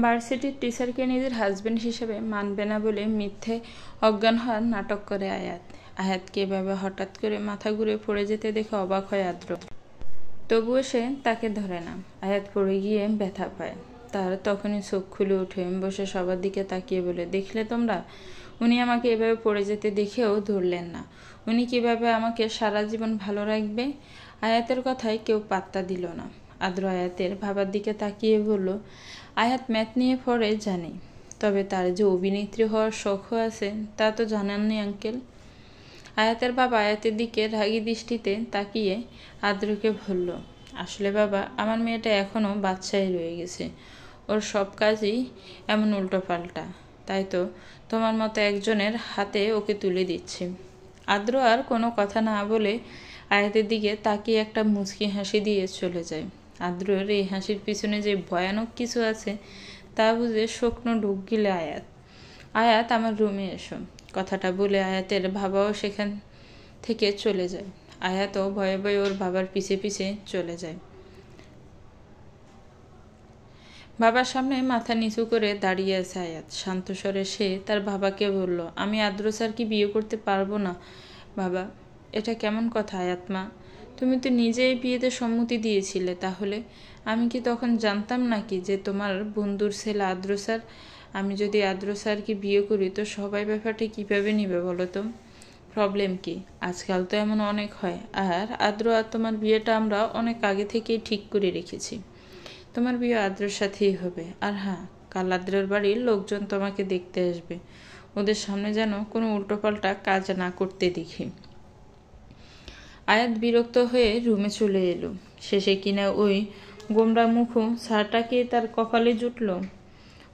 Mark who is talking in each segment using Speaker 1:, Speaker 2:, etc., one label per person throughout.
Speaker 1: ভার্সিটির টিচারকে নিজের হাজবেন্ড হিসেবে মানবে না বলে মিথ্যে অজ্ঞান হওয়ার নাটক করে আয়াত। আয়াতকে এভাবে হঠাৎ করে মাথা ঘুরে পড়ে যেতে দেখে অবাক হয় আদ্র। তবুও সে তাকে ধরে না। আয়াত পড়ে গিয়ে ব্যথা পায়। তার তখনই চোখ খুলে উঠে বসে সবার দিকে তাকিয়ে বলে, দেখলে তোমরা, উনি আমাকে এভাবে পড়ে যেতে দেখেও ধরলেন না। উনি কিভাবে আমাকে সারা জীবন ভালো রাখবে? আয়াতের কথায় কেউ পাত্তা দিল না। আদ্র আয়াতের ভাবার দিকে তাকিয়ে বলল, আয়াত ম্যাথ নিয়ে পড়ে জানি, তবে তার যে অভিনেত্রী হওয়ার শখও আছে তা তো জানাননি আঙ্কেল। আয়াতের বাবা আয়াতের দিকে রাগী দৃষ্টিতে তাকিয়ে আদ্রকে বলল, আসলে বাবা, আমার মেয়েটা এখনও বাচ্চাই রয়ে গেছে। ওর সব কাজই এমন উল্টোপাল্টা, তাই তো তোমার মতো একজনের হাতে ওকে তুলে দিচ্ছি। আদ্র আর কোনো কথা না বলে আয়াতের দিকে তাকিয়ে একটা মুচকি হাসি দিয়ে চলে যায়। আদ্রর এই হাসির পিছনে যে ভয়ানক কিছু আছে তা বুঝে শুকনো ঢুক গিলে আয়াত, আয়াত আমার রুমে এসো। কথাটা বলে আয়াতের বাবাও সেখান থেকে চলে যায়। আয়াতও ভয়ে ভয়ে ওর বাবার পিছে পিছে চলে যায়। বাবার সামনে মাথা নিচু করে দাঁড়িয়ে আছে আয়াত। শান্ত স্বরে সে তার বাবাকে বলল, আমি আদ্র স্যারকে বিয়ে করতে পারবো না বাবা। এটা কেমন কথা আয়াত মা? তুমি তো নিজেই বিয়েতে সম্মতি দিয়েছিলে, তাহলে আমি কি তখন জানতাম নাকি যে তোমার বন্ধুর ছেলে আদ্র স্যার? আমি যদি আদ্র স্যারকে বিয়ে করি তো সবাই ব্যাপারটা কীভাবে নিবে বলো তো? প্রবলেম কি? আজকাল তো এমন অনেক হয়। আর আদ্র আর তোমার বিয়েটা আমরা অনেক আগে থেকেই ঠিক করে রেখেছি। তোমার বিয়ে আদ্রের সাথেই হবে। আর হ্যাঁ, কাল আদ্রের বাড়ির লোকজন তোমাকে দেখতে আসবে। ওদের সামনে যেন কোনো উল্টোপাল্টা কাজ না করতে দেখি। আয়াত বিরক্ত হয়ে রুমে চলে এলো। শেষে কিনা ওই গোমরা মুখো ছাড়টাকে তার কপালে জুটল।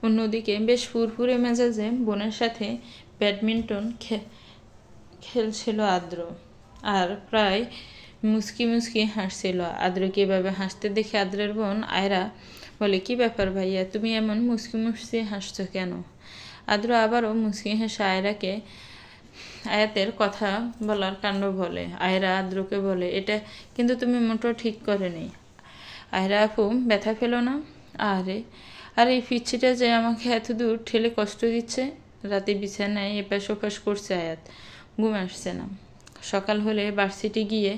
Speaker 1: অন্যদিকে বেশ ফুরফুরে মেজাজে বোনের সাথে ব্যাডমিন্টন খেলছিল আদ্র, আর প্রায় মুচকি মুচকি হাসছিল। আদ্রকে এভাবে হাসতে দেখে আদ্রের বোন আয়রা বলে, কি ব্যাপার ভাইয়া, তুমি এমন মুচকি মুচকি হাসছো কেন? আদ্র আবারও মুচকি হেসে আয়াতের কথা বলার কাণ্ড বলে। আয়রা আদ্রকে বলে, এটা কিন্তু তুমি মোটেও ঠিক করেনি। আয়রা আপু, ব্যথা পেল না? আর এই পিচ্ছিটা যে আমাকে এত দূর ঠেলে কষ্ট দিচ্ছে। রাতে বিছানায় এপাশ ওপাশ করছে আয়াত, ঘুম আসছে না। সকাল হলে ভার্সিটি গিয়ে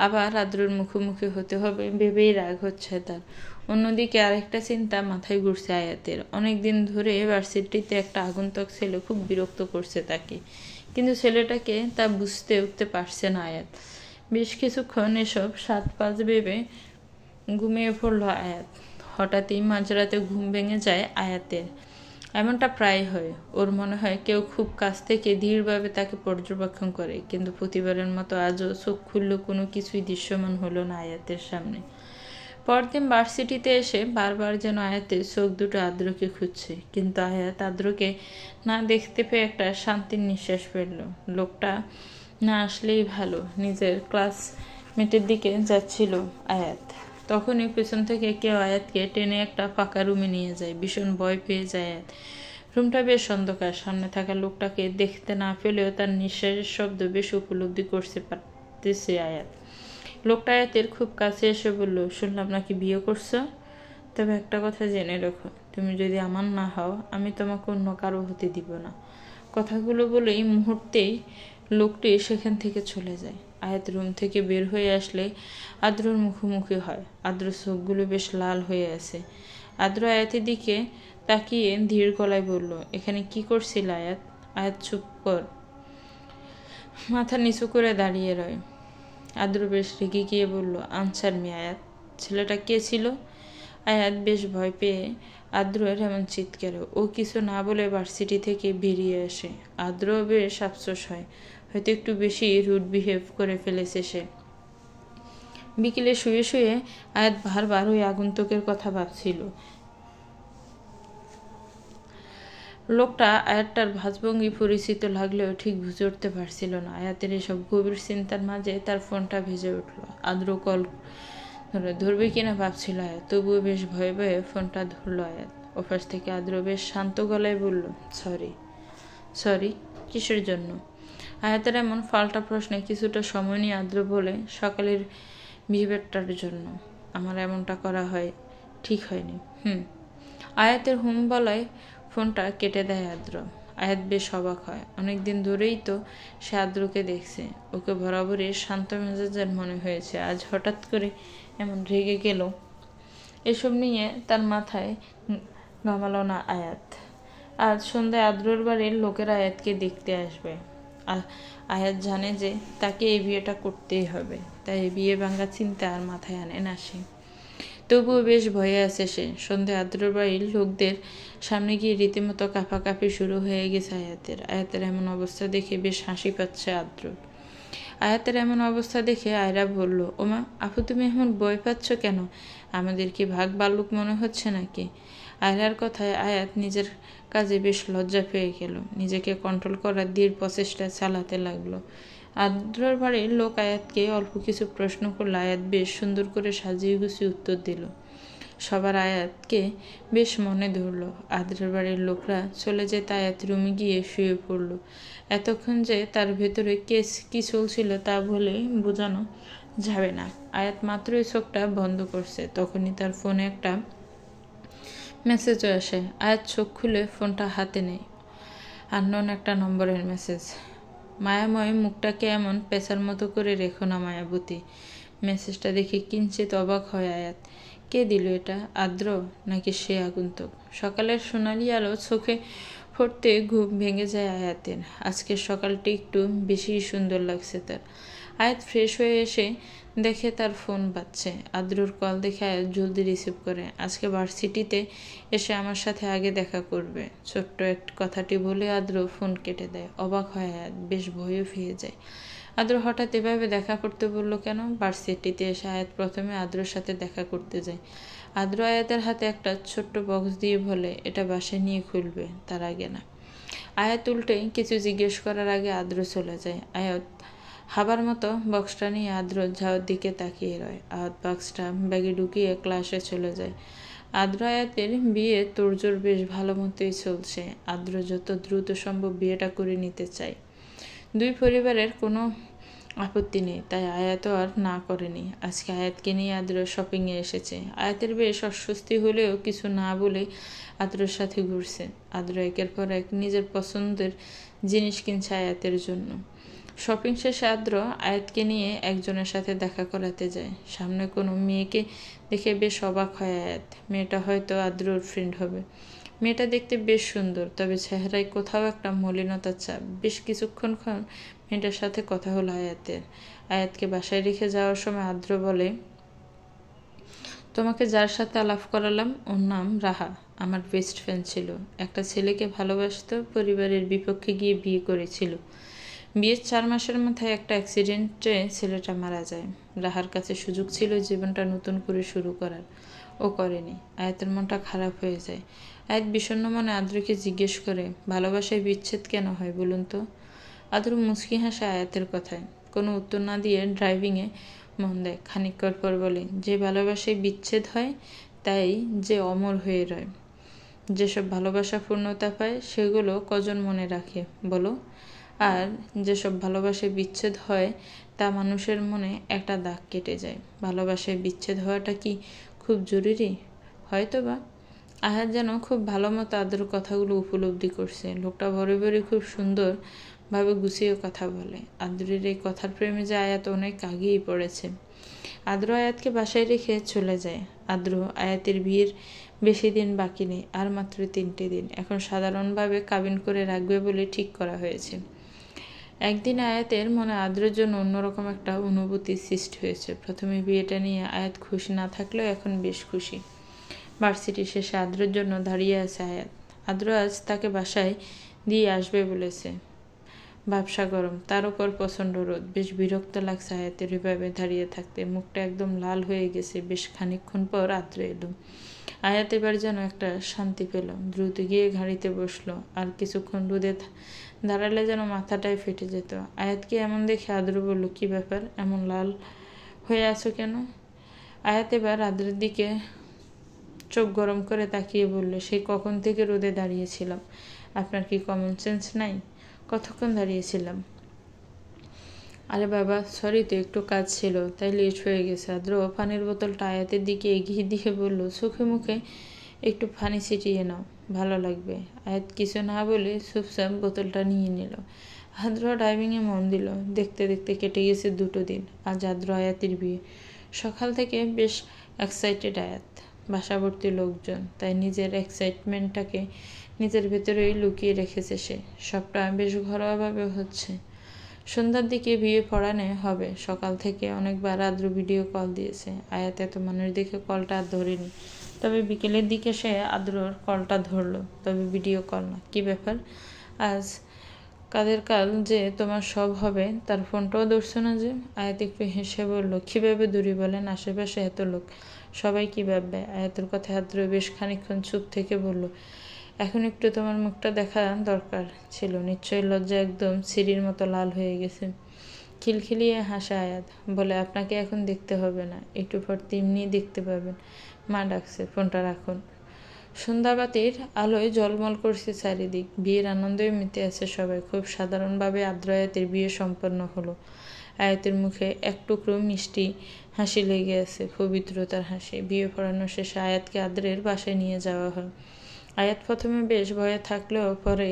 Speaker 1: আবার আদ্রর মুখোমুখি হতে হবে ভেবেই রাগ হচ্ছে তার। অন্যদিকে আরেকটা চিন্তা মাথায় ঘুরছে আয়াতের। অনেকদিন ধরে ভার্সিটিতে একটা আগন্তুক ছেলে খুব বিরক্ত করছে তাকে, কিন্তু ছেলেটাকে তা বুঝতে উঠতে পারছে না আয়াত। বেশ কিছুক্ষণ এসব সাত পাঁচ ভেবে ঘুমিয়ে পড়ল আয়াত। হঠাৎই মাঝরাতে ঘুম ভেঙে যায় আয়াতের। এমনটা প্রায় হয়। ওর মনে হয় কেউ খুব কাছ থেকে ধীরভাবে তাকে পর্যবেক্ষণ করে, কিন্তু প্রতিবারের মতো আজও চোখ খুললেও কোনো কিছুই দৃশ্যমান হলো না আয়াতের সামনে। পরদিন ভার্সিটিতে এসে বারবার যেন আয়াতের চোখ দুটো আদ্রকে খুঁজছে, কিন্তু আয়াত আদ্রকে না দেখতে পেয়ে একটা শান্তির নিঃশ্বাস ফেলল। লোকটা না আসলেই ভালো। নিজের ক্লাসমেটের দিকে যাচ্ছিল আয়াত, তখনই পেছন থেকে কেউ আয়াতকে টেনে একটা ফাঁকা রুমে নিয়ে যায়। ভীষণ ভয় পেয়ে যায় আয়াত। রুমটা বেশ অন্ধকার। সামনে থাকা লোকটাকে দেখতে না পেলেও তার নিঃশ্বাসের শব্দ বেশ উপলব্ধি করতে পারতেছে আয়াত। লোকটা আয়াতের খুব কাছে এসে বলল, শুনলাম নাকি বিয়ে করছো? তবে একটা কথা জেনে রেখো, তুমি যদি আমার না হও আমি তোমাকে অন্য কারো হতে দিব না। কথাগুলো বলেই মুহূর্তেই লোকটি সেখান থেকে চলে যায়। আয়াত রুম থেকে বের হয়ে আসলে আদ্রর মুখোমুখি হয়। আদ্রর চোখগুলো বেশ লাল হয়ে আছে। আদ্র আয়াতের দিকে তাকিয়ে ধীর গলায় বলল, এখানে কি করছিল আয়াত? আয়াত চুপ কর, মাথা নিচু করে দাঁড়িয়ে রয়। আদ্র বেশ রেগে গিয়ে বলল, আনসার মি আয়াত, ছেলেটা কে ছিল? আয়াত বেশ ভয় পেয়ে আদ্রের এমন চিৎকারে ও কিছু না বলে ভার্সিটি থেকে বেরিয়ে আসে। আদ্র বেশ আফসোস হয়, হয়তো একটু বেশি রুড বিহেভ করে ফেলেছে সে। বিকেলে শুয়ে শুয়ে আয়াত বারবার ওই আগন্তুকের কথা ভাবছিল। লোকটা আয়াতটার ভাঁজভঙ্গি পরিচিত লাগলেও ঠিক বুঝে উঠতে পারছিল না। আয়াতের এসব গভীর চিন্তার মাঝে তার ফোনটা ভেজে উঠল। আদ্র কল ধরবে কিনা ভাবছিল আয়াত, তবুও বেশ ভয়ে ভয়ে ফোনটা ধরল আয়াত। ওপাশ থেকে আদ্র বেশ শান্ত গলায় বলল, সরি কিসের জন্য? আয়াতের এমন পাল্টা প্রশ্নে কিছুটা সময় নিয়ে আদ্র বলে, সকালের বিহেভিয়ারটার জন্য। আমার এমনটা করা ঠিক হয়নি। আয়াতের হুম বলায় ফোনটা কেটে দেয় আদ্র। আয়াত বেশ অবাক হয়, অনেকদিন ধরেই তো সে আদ্রকে দেখছে, ওকে বরাবরই শান্ত মেজাজের মনে হয়েছে, আজ হঠাৎ করে এমন রেগে গেল এসব নিয়ে তার মাথায় ঘামালো না আয়াত। আজ সন্ধ্যায় আদ্রর বাড়ির লোকেরা আয়াতকে দেখতে আসবে। আয়াত জানে যে তাকে এই বিয়েটা করতেই হবে, তাই এই বিয়ে ভাঙার চিন্তা আর মাথায় আনে না সে। তবুও বেশ ভয়ে আছে সে। সন্ধ্যায় আদ্রর বাড়ির লোকদের সামনে গিয়ে রীতিমতো কাঁপাকাঁপি শুরু হয়ে গেছে আয়াতের। আয়াতের এমন অবস্থা দেখে বেশ হাসি পাচ্ছে আদ্রর। আয়াতের এমন অবস্থা দেখে আয়রা বলল, ওমা আপু, তুমি এমন ভয় পাচ্ছ কেন? আমাদের কি ভাগ বালুক মনে হচ্ছে নাকি? আয়রার কথায় আয়াত নিজের কাজে বেশ লজ্জা পেয়ে গেল। নিজেকে কন্ট্রোল করার দৃঢ় প্রচেষ্টা চালাতে লাগলো। আদ্রর বাড়ির লোক আয়াতকে অল্প কিছু প্রশ্ন করলে আয়াত বেশ সুন্দর করে সাজিয়ে গুছিয়ে উত্তর দিল। সবার আয়াতকে বেশ মনে ধরল। আদ্রের বাড়ির লোকরা চলে যেতে আয়াত রুমে গিয়ে শুয়ে পড়ল। এতক্ষণ যে তার ভেতরে কি চলছিল তা বলে বোঝানো যাবে না। আয়াত মাত্রই চোখটা বন্ধ করছে, তখনই তার ফোনে একটা মেসেজও আসে। আয়াত চোখ খুলে ফোনটা হাতে নেয়। আননোন একটা নম্বরের মেসেজ। মায়াময় মুখটাকে এমন পেশার মতো করে রেখো না মায়াবতী। মেসেজটা দেখে কিঞ্চিত অবাক হয় আয়াত। কে দিল এটা? আদ্র নাকি সে আগন্তুক? সকালের সোনালি আলো চোখে পড়তে ঘুম ভেঙে যায় আয়াতের। আজকের সকালটি একটু বেশি সুন্দর লাগছে তার। আয়াত ফ্রেশ হয়ে এসে দেখে তার ফোন বাজছে। আদ্রর কল দেখে আয়াত জলদি রিসিভ করে। আজকে ভার্সিটিতে এসে আমার সাথে আগে দেখা করবে, ছোট্ট এক কথাটি বলে আদ্র ফোন কেটে দেয়। অবাক হয় আয়াত, বেশ ভয়ও পেয়ে যায়। আদ্র হঠাৎ এভাবে দেখা করতে বললো কেন? ভার্সিটিতে এসে আয়াত প্রথমে আদ্রর সাথে দেখা করতে যায়। আদ্র আয়াতের হাতে একটা ছোট্ট বক্স দিয়ে বলে, এটা বাসায় নিয়ে খুলবে, তার আগে না। আয়াত উল্টে কিছু জিজ্ঞেস করার আগে আদ্র চলে যায়। আয়াত হাবার মতো বক্সটা নিয়ে আদ্র ঝাওয়ার দিকে তাকিয়ে রয়। আয়াত বক্সটা ব্যাগে ঢুকিয়ে ক্লাসে চলে যায়। আদ্র আয়াতের বিয়ে তোড়জোড় বেশ ভালো মতোই চলছে। আদ্র যত দ্রুত সম্ভব বিয়েটা করে নিতে চায়। দুই পরিবারের কোনো আপত্তি নেই, তাই আয়াতও আর না করেনি। আজকে আয়াতকে নিয়ে আদ্র শপিংয়ে এসেছে। আয়াতের বেশ অস্বস্তি হলেও কিছু না বলে আদ্রর সাথে ঘুরছে। আদ্র একের পর এক নিজের পছন্দের জিনিস কিনছে আয়াতের জন্য। শপিং শেষে আদ্র আয়াতকে নিয়ে একজনের সাথে দেখা করাতে যায়। সামনে কোনো মেয়েকে দেখে বেশ অবাক হয় আয়াত। মেয়েটা হয়তো আদ্রর ফ্রেন্ড হবে। মেয়েটা দেখতে বেশ সুন্দর, তবে চেহারায় কোথাও একটা মলিনতার চাপ। বেশ কিছুক্ষণ মেয়েটার সাথে কথা হলো আয়াতের। আয়াতকে বাসায় রেখে যাওয়ার সময় আদ্র বলে, তোমাকে যার সাথে আলাপ করালাম ওর নাম রাহা, আমার বেস্ট ফ্রেন্ড ছিল। একটা ছেলেকে ভালোবাসত, পরিবারের বিপক্ষে গিয়ে বিয়ে করেছিল। বিয়ের 4 মাসের মাথায় একটা অ্যাক্সিডেন্টে ছেলেটা মারা যায়। রাহার কাছে সুযোগ ছিল জীবনটা নতুন করে শুরু করার, ও করেনি। আয়াতের মনটা খারাপ হয়ে যায়। আয়াত বিষণ্ণ মনে আদ্রকে জিজ্ঞেস করে, ভালোবাসায় বিচ্ছেদ কেন হয় বলুন তো? আদ্র মুচকি হাসে আয়াতের কথায়। কোনো উত্তর না দিয়ে ড্রাইভিংয়ে মন দেয়। খানিকক্ষণ পর বলে, যে ভালোবাসায় বিচ্ছেদ হয় তাই যে অমর হয়ে রয়। যেসব ভালোবাসা পূর্ণতা পায় সেগুলো কজন মনে রাখে বলো? আর যেসব ভালোবাসায় বিচ্ছেদ হয় তা মানুষের মনে একটা দাগ কেটে যায়। ভালোবাসায় বিচ্ছেদ হওয়াটা কি খুব জরুরি? হয়তো বা। আয়াত যেন খুব ভালো মতো আদ্রর কথাগুলো উপলব্ধি করছে। লোকটা ভরে ভরে খুব সুন্দরভাবে গুছিয়ে কথা বলে। আদ্রের এই কথার প্রেমে যে আয়াত অনেক আগেই পড়েছে। আদ্র আয়াতকে বাসায় রেখে চলে যায়। আদ্র আয়াতের বিয়ের বেশি দিন বাকি নেই, আর মাত্র 3টে দিন। এখন সাধারণভাবে কাবিন করে রাখবে বলে ঠিক করা হয়েছে। একদিন আয়াতের মনে আদ্রের জন্য অন্যরকম একটা অনুভূতি সৃষ্টি হয়েছে। প্রথমে বিয়েটা নিয়ে আয়াত খুশি না থাকলেও এখন বেশ খুশি। ভার্সিটি শেষে আদ্রের জন্য দাঁড়িয়ে আছে আয়াত। আদ্র আজ তাকে বাসায় দিয়ে আসবে বলেছে। ব্যবসা গরম, তার উপর প্রচণ্ড রোদ। বেশ বিরক্ত লাগছে আয়াতের এভাবে দাঁড়িয়ে থাকতে। মুখটা একদম লাল হয়ে গেছে। বেশ খানিকক্ষণ পর আদ্র এলো। আয়াত এবার যেন একটা শান্তি পেল। দ্রুত গিয়ে গাড়িতে বসলো। আর কিছুক্ষণ রোদে দাঁড়ালে যেন মাথাটাই ফেটে যেত। আয়াতকে এমন দেখে আদ্র বলল, কি ব্যাপার, এমন লাল হয়ে আছো কেন? আয়াত এবার আদ্রের দিকে চোখ গরম করে তাকিয়ে বলল, সেই কখন থেকে রোদে দাঁড়িয়েছিলাম। আপনার কি কমন সেন্স নাই? কতক্ষণ দাঁড়িয়েছিলাম? আরে বাবা, সরি তো, একটু কাজ ছিল তাই লেট হয়ে গেছে। আদ্র পানির বোতলটা আয়াতের দিকে এগিয়ে দিয়ে বলল, চোখে মুখে একটু পানি ছিটিয়ে নাও, ভালো লাগবে। আয়াত কিছু না বলে চুপচাপ বোতলটা নিয়ে নিল। আদ্র ড্রাইভিংয়ে মন দিল। দেখতে দেখতে কেটে গেছে 2 দিন। আজ আদ্র আয়াতের বিয়ে। সকাল থেকে বেশ এক্সাইটেড আয়াত। বাসাভর্তি লোকজন, তাই নিজের এক্সাইটমেন্টটাকে নিজের ভেতরেই লুকিয়ে রেখেছে সে। সবটা বেশ ঘরোয়াভাবে হচ্ছে। সন্ধ্যার দিকে বিয়ে পড়ানো হবে। সকাল থেকে অনেকবার আদ্র ভিডিও কল দিয়েছে। আয়াত এত মানুষ দেখে কলটা আর ধরেনি। তবে বিকেলের দিকে সে আদ্রর কলটা ধরলো, তবে ভিডিও কল না। কি ব্যাপার আজ কাদের কাল যে তোমার সব হবে, তার ফোনটাও ধরছো না যে? আয়াত একটু হেসে বলল, কীভাবে দূরি বলেন? আশেপাশে এত লোক, সবাই কী ভাববে? আয়াতের কথায় আদ্র বেশ খানিকক্ষণ চুপ থেকে বলল, এখন একটু তোমার মুখটা দেখা দরকার ছিল। নিশ্চয়ই লজ্জা একদম সিঁড়ির মতো লাল হয়ে গেছে। খিলখিলিয়ে হাসে আয়াত, বলে, আপনাকে এখন দেখতে হবে না, একটু পর তেমনি দেখতে পাবেন। মা ডাকছে, ফোনটা রাখুন। সন্ধ্যাবাতির আলোয় জলমল করছে চারিদিক। বিয়ের আনন্দে মেতে আছে সবাই। খুব সাধারণভাবে আদ্র আয়াতের বিয়ে সম্পন্ন হলো। আয়াতের মুখে এক টুকরো মিষ্টি হাসি লেগে আছে, পবিত্রতার হাসি। বিয়ে পড়ানো শেষে আয়াতকে আদ্রের বাসায় নিয়ে যাওয়া হয়। আয়াত প্রথমে বেশ ভয়ে থাকলেও পরে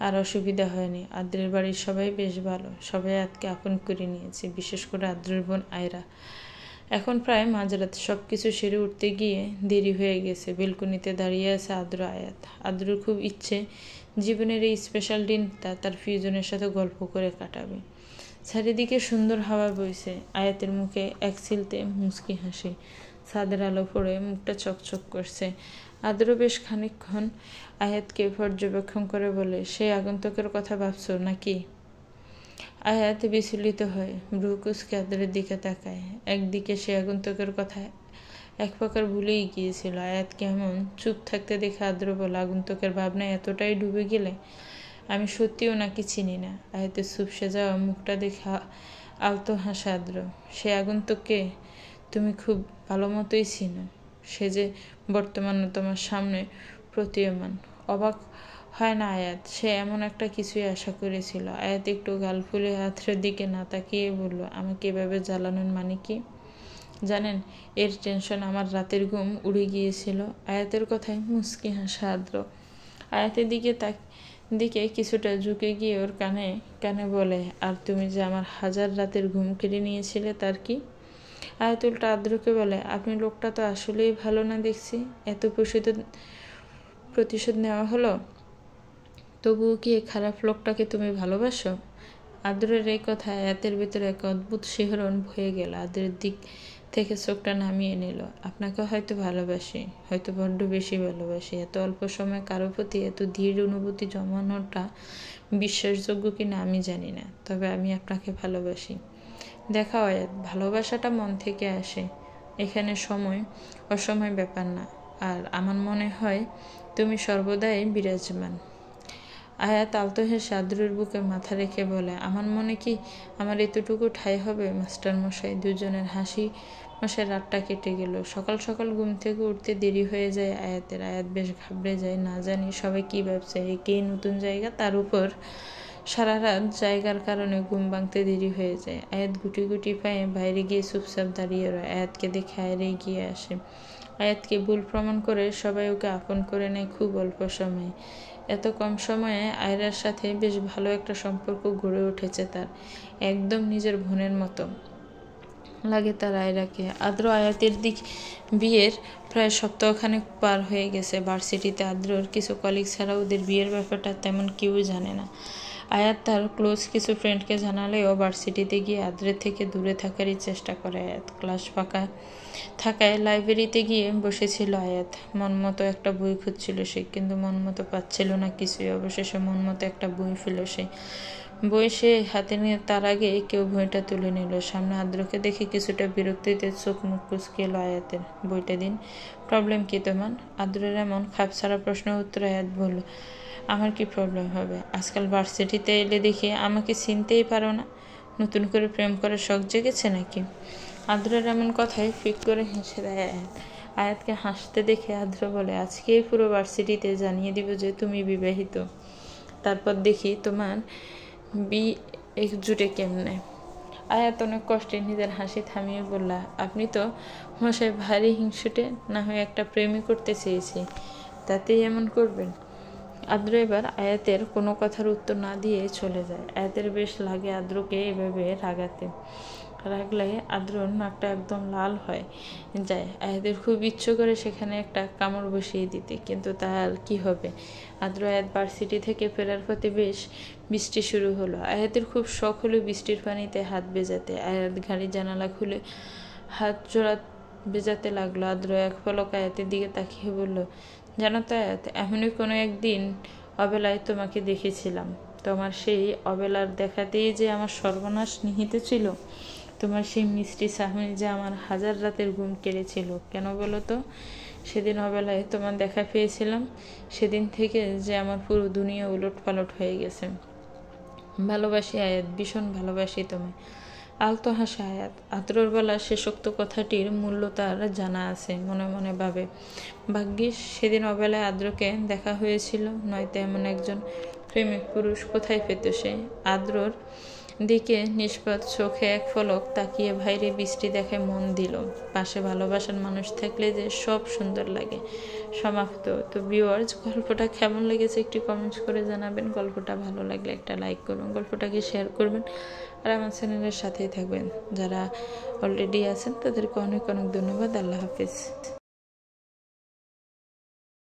Speaker 1: আর অসুবিধা হয়নি। আদ্রের বাড়ির সবাই বেশ ভালো। সবাই আয়াতকে আপন করে নিয়েছে, বিশেষ করে আদ্রের বোন আয়রা। এখন প্রায় মাঝরাত। সব কিছু সেরে উঠতে গিয়ে দেরি হয়ে গেছে। বেলকনিতে দাঁড়িয়ে আছে আদ্র আয়াত। আদ্রর খুব ইচ্ছে জীবনের এই স্পেশাল দিনটা তার প্রিয়জনের সাথে গল্প করে কাটাবে। চারিদিকে সুন্দর হাওয়া বইছে। আয়াতের মুখে এক সিলতে মুচকি হাসি। ছাদের আলো পড়ে মুখটা চকচক করছে। আদ্র বেশ খানিকক্ষণ আয়াতকে পর্যবেক্ষণ করে বলে, সেই আগন্তুকের কথা ভাবছো নাকি? আয়াত বিচলিত হয়, ভ্রু কুঁচকে আদ্রের দিকে তাকায়। একদিকে সে আগন্তুকের কথা এক প্রকার ভুলেই গিয়েছিল। আয়াত কেমন চুপ থাকতে দেখে আদ্র বলে, আগন্তুকের ভাবনায় এতটাই ডুবে গেলে? আমি সত্যিও নাকি চিনি না। আয়াতের চুপসে যাওয়া মুখটা দেখে আলতো হাসে আদ্র। সে আগন্তুককে তুমি খুব ভালো মতোই চিনো। সে যে বর্তমানে তোমার সামনে প্রতীয়মান। অবাক হয় না আয়াত? সে এমন একটা কিছুই আশা করেছিল। আয়াত একটু গাল ফুলে আদ্রের দিকে না তাকিয়ে বলল, আমাকে এভাবে জ্বালানোর মানে কি? জানেন, এর টেনশন আমার রাতের ঘুম উড়ে গিয়েছিল। আয়াতের কথায় মুচকি হাসে আদ্র। আয়াতের দিকে কিছুটা ঝুঁকে গিয়ে ওর কানে কানে বলে, আর তুমি যে আমার 1000 রাতের ঘুম কেড়ে নিয়েছিলে তার কি? আয়াত উল্টা আদ্রকে বলে, আপনি লোকটা তো আসলেই ভালো না দেখছি। এত প্রতিশোধ নেওয়া হলো, তবুও কি এই খারাপ লোকটাকে তুমি ভালোবাসো? আদ্রের এই কথা আয়াতের ভেতরে এক অদ্ভুত শিহরণ হয়ে গেল। আদ্রের দিক থেকে চোখটা নামিয়ে নিল। আপনাকে হয়তো ভালোবাসি, হয়তো বড্ড বেশি ভালোবাসি। এত অল্প সময় কারো প্রতি এত দৃঢ় অনুভূতি জমানোটা বিশ্বাসযোগ্য কিনা আমি জানি না, তবে আমি আপনাকে ভালোবাসি। দেখা আয়াত, ভালোবাসাটা মন থেকে আসে। এখানে সময় অসময় ব্যাপার না। আর আমার মনে হয় তুমি সর্বদাই বিরাজমান। আয়াত আলতো হেসে আদ্রের বুকে মাথা রেখে বলে, আমার মনে কি আমার এতটুকু ঠাঁই হবে? মাস্টার মশাই। দুজনের হাসি মশাই রাতটা কেটে গেল। সকাল সকাল ঘুম থেকে উঠতে দেরি হয়ে যায় আয়াতের। আয়াত বেশ ঘাবড়ে যায়। না জানি সবাই কী ভাবছে। একেই নতুন জায়গা, তার উপর সারা রাত জায়গার কারণে ঘুম ভাঙতে দেরি হয়ে যায়। আয়াত গুটি গুটি পায়ে বাইরে গিয়ে চুপচাপ দাঁড়িয়ে রয়। আয়াতকে দেখে আয়রা এগিয়ে আসে। আয়াতকে ভুল প্রমাণ করে সবাই ওকে আপন করে নেয় খুব অল্প সময়ে। এত কম সময়ে আয়রার সাথে বেশ ভালো একটা সম্পর্ক গড়ে উঠেছে তার। একদম নিজের বোনের মতো লাগে তার আয়রাকে। আদ্র আয়াতের বিয়ের প্রায় সপ্তাহখানেক পার হয়ে গেছে। ভার্সিটিতে আদ্রর কিছু কলিগ ছাড়া ওদের বিয়ের ব্যাপারটা তেমন কেউ জানে না। আয়াত তার ক্লোজ কিছু ফ্রেন্ডকে জানালেও ভার্সিটিতে গিয়ে আদ্রের থেকে দূরে থাকারই চেষ্টা করে আয়াত। ক্লাস ফাঁকা থাকায় লাইব্রেরিতে গিয়ে বসেছিল আয়াত। মন মতো একটা বই খুঁজছিল সে, কিন্তু মন মতো পাচ্ছিল না কিছুই। অবশেষে মন মতো একটা বই পেল সে। বই সে হাতে নিয়ে তার আগে কেউ বইটা তুলে নিল। সামনে আদ্রকে দেখে কিছুটা বিরক্তিতে চোখ মুখ কুচকে এলো আয়াতের। বইটা দিন। প্রবলেম কি তোমার? আদ্রের এমন খাপছাড়া প্রশ্ন উত্তর আয়াত বলল, আমার কি প্রবলেম হবে? আজকাল ভার্সিটিতে এলে দেখি আমাকে চিনতেই পারো না। নতুন করে প্রেম করার শখ জেগেছে নাকি? আদ্রের এমন কথায় ফিক করে হেসে দেয় আয়াত। আয়াতকে হাসতে দেখে আদ্র বলে, আজকেই পুরো ভার্সিটিতে জানিয়ে দিব যে তুমি বিবাহিত। তারপর দেখি তোমার একজুটে কেমনে। আয়াত অনেক কষ্টে নিজের হাসি থামিয়ে বলল, আপনি তো মশাই ভারী হিংসুটে, না হয় একটা প্রেমই করতে চেয়েছি, তাতেই এমন করবেন? আদ্র এবার আয়াতের কোনো কথার উত্তর না দিয়ে চলে যায়। আয়াতের বেশ লাগে আদ্রকে এভাবে রাগাতে। রাগলে আদ্রর নাকটা একদম লাল হয়ে যায়। আয়াতের খুব ইচ্ছে করে সেখানে একটা কামড় বসিয়ে দিতে, কিন্তু তার কি হবে? আদ্র আয়াত ভার্সিটি থেকে ফেরার পথে বেশ বৃষ্টি শুরু হলো। আয়াতের খুব শখ হলো বৃষ্টির পানিতে হাত ভেজাতে। আয়াত গাড়ির জানালা খুলে হাত জোড়া ভেজাতে লাগলো। আদ্র এক পলক আয়াতের দিকে তাকিয়ে বলল, জানো তো আয়াত, এমনই কোনো একদিন অবেলায় তোমাকে দেখেছিলাম। তোমার সেই অবেলার দেখাতেই যে আমার সর্বনাশ নিহিত ছিল। তোমার সেই মিষ্টি চাহনি যে আমার হাজার রাতের ঘুম কেড়েছিল। কেন বলো তো? সেদিন অবেলায় তোমার দেখা পেয়েছিলাম, সেদিন থেকে যে আমার পুরো দুনিয়া উলট পালট হয়ে গেছে। ভালোবাসি আয়াত, ভীষণ ভালোবাসি তোমায়। আলতো হাসে আয়াত। আদ্রর বলা শেষোক্ত কথাটির মূল্য তার জানা আছে। মনে মনে ভাবে, ভাগ্যিস সেদিন অবেলায় আদ্রকে দেখা হয়েছিল, নয়তো এমন একজন প্রেমিক পুরুষ কোথায় পেত সে? আদ্রর দিকে নিষ্পাত চোখে এক ফলক তাকিয়ে ভাইরে বৃষ্টি দেখে মন দিল। পাশে ভালোবাসার মানুষ থাকলে যে সব সুন্দর লাগে। সমাপ্ত। তো ভিউয়ার্স, গল্পটা কেমন লেগেছে একটু কমেন্টস করে জানাবেন। গল্পটা ভালো লাগলে একটা লাইক করবেন, গল্পটাকে শেয়ার করবেন, আর আমার চ্যানেলের সাথেই থাকবেন। যারা অলরেডি আছেন তাদেরকে অনেক অনেক ধন্যবাদ। আল্লাহ হাফিজ।